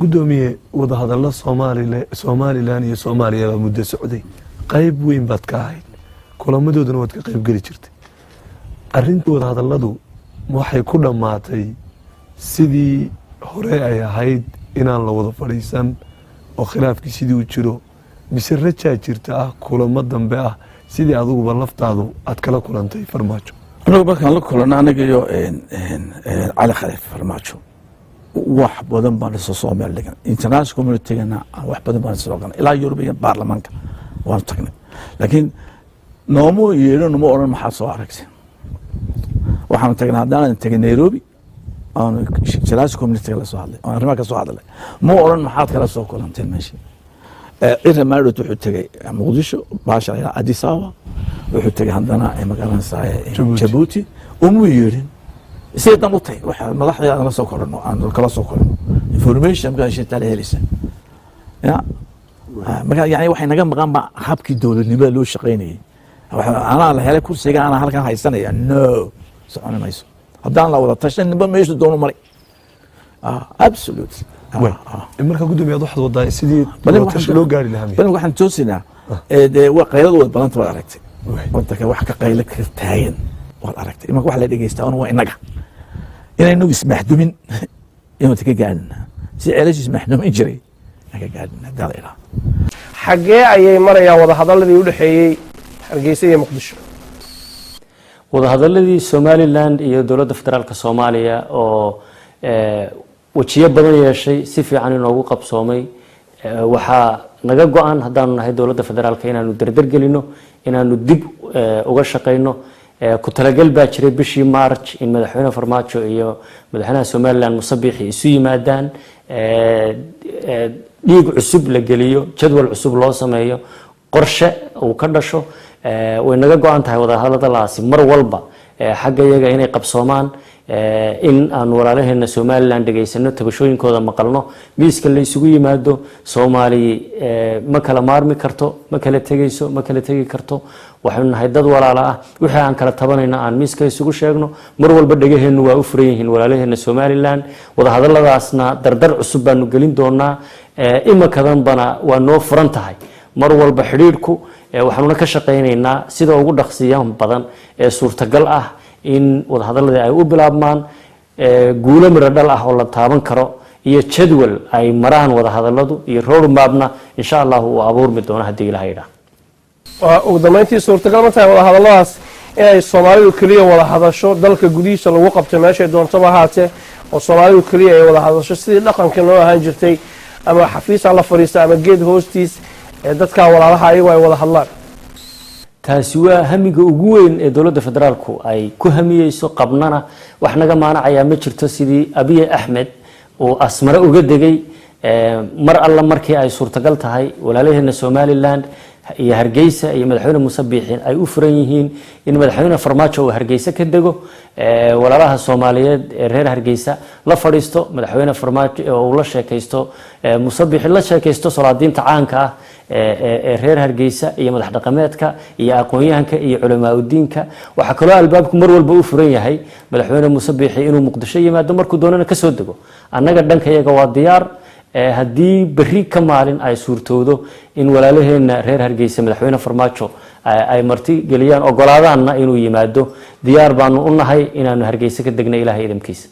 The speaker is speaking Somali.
gudoomiye wada hadallo Soomaaliland iyo Soomaaliya muddo socday qayb weyn baad ka ahayd kulamadooduna waad ka qayb gali jirtay arrinta wada hadalladu waxay ku dhamaatay sidii hore ay ahayd inaan la wada fadhiisan oo khilaafkii sidii u jiro mise rajaa jirta ah kulamo dambe ah sidii aduguba laftaadu aad kala kulantay farmaajo anagu markaan la kulana anaga iyo cali khaliif farmaajo wax badan baan soo meel dhigan international community-gana wax badan baan soo galnay ilaa European Parliament waan tagnay laakiin noomo yeelan ma oran maxaa soo aragtay waxaan tagnay haddaan tagay Nairobi aan international community la soo hadlay aan arrimaha ka soo hadlay ma oran maxaad kala soo kulanteen meeshii إذا ما رحت وحتى مقدشو باشا إلى أديس أبابا وحتى عندنا مكان ساي جيبوتي ومويرين سيدنا مطي واحد ما راح أنا سكرنا أنا كلا سكرنا information مكان شيء تالي لسه يا مكان يعني واحد نجم مكان مع حبك دول النبى له شقيني أنا على هلا كل شيء أنا هلا كان هاي السنة يعني no أنا ما يسوي هذا لو ولا تشين نبى ما يسوي دون مري absolutely marka gudoomiyaad waxaad wadaa sidii loo gaari lahaa bal waxaan toosinaa qayladooda badanta waad aragtay wadanka wax ka qayla ka taagan waad aragtay marka wax la dhageystaa waa inaga inaynu ismaxdumin inuu ka gaadhin si ceelash ismaxdumin jiray naga gaadhin dalila xagee ayay marayaan wada hadaladii u dhaxeeyay Hargeysa iyo Muqdisho wada hadaladii Somaliland iyo dawladda federaalka Soomaaliya oo wajiyo badan yeeshay si fiican inoogu qabsoomay waxa naga go'an haddaanu nahay dawladda federaalka inaanu dardar gelino inaanu dib uga shaqeyno ku talagal baa jiray bishii March in madaxweyne Farmaajo iyo madaxweynaha Somaliland Musabixi isu yimaadaan dhiig cusub la geliyo jadwal cusub loo sameeyo qorshe uu ka dhasho way naga go'an tahay wada hadalladaasi mar walba xagga iyaga inay qabsoomaan in aan walaalaheena Somaliland dhageysano tabashooyinkooda maqalno miiska la isugu yimaado Soomaali ma kala maarmi karto ma kala tagayso ma kala tagi karto waxaan nahay dad walaala ah wixii aan kala tabanayna aan miiska isugu sheegno mar walba dhageheenu waa u furan yihiin walaalaheena Somaliland wada hadalladaasna dardar cusub baanu gelin doonaa imakadan bana waa noo furan tahay mar walba xiriirku waxaanu ka shaqeynaynaa sida ugu dhaqsiyan badan ee suurtagal ah in wada hadalladii ay u bilaabmaan guulo miro dhal ah oo la taaban karo iyo jadwal ay maraan wada hadalladu iyo road mapna insha Allah uu abuurmi doono hadii Ilaahay yiraahdo ugu dambeyntii suurtagal ma tahay wada hadalladaas inay Soomaalidu kaliya wada hadasho dalka gudihiisa lagu qabto meesha doontaba haatee oo Soomaalidu kaliya ay wada hadasho sidii dhaqanka loo ahaan jirtay ama xafiis la fariista ama geed hoostiis dadka walaalaha ayagu ay wada hadlaan taasi waa hamiga ugu weyn ee dawladda federaalku ay ku hamiyeyso qabnana wax naga maanacaya ma jirto sidii Abiy Ahmed oo asmara uga degay mar alla markii ay suurtagal tahay walaalaheena Somaliland iyo Hargeysa iyo madaxweyne Musabixi ay u furan yihiin in madaxweyne Farmaajo uu Hargeysa ka dego walaalaha Soomaaliyeed ee reer Hargeysa la fadhiisto madaxweyne Farmaajo oo la sheekaysto Musabixi la sheekaysto salaadiinta caanka ah ee reer Hargeysa iyo madax dhaqameedka iyo aqoonyahanka iyo culamaa u diinka waxa kale albaabku mar walba u furan yahay madaxweyne Musabixi inuu Muqdisho yimaado markuu doonana ka soo dego annaga dhankayaga waa diyaar haddii berri ka maalin ay suurtoodo in walaalaheena reer Hargeysa madaxweyne Farmaajo ay marti geliyaan ogolaadaanna inuu yimaado diyaar baanu u nahay inaanu Hargeysa ka degno Ilaahay idinkiisa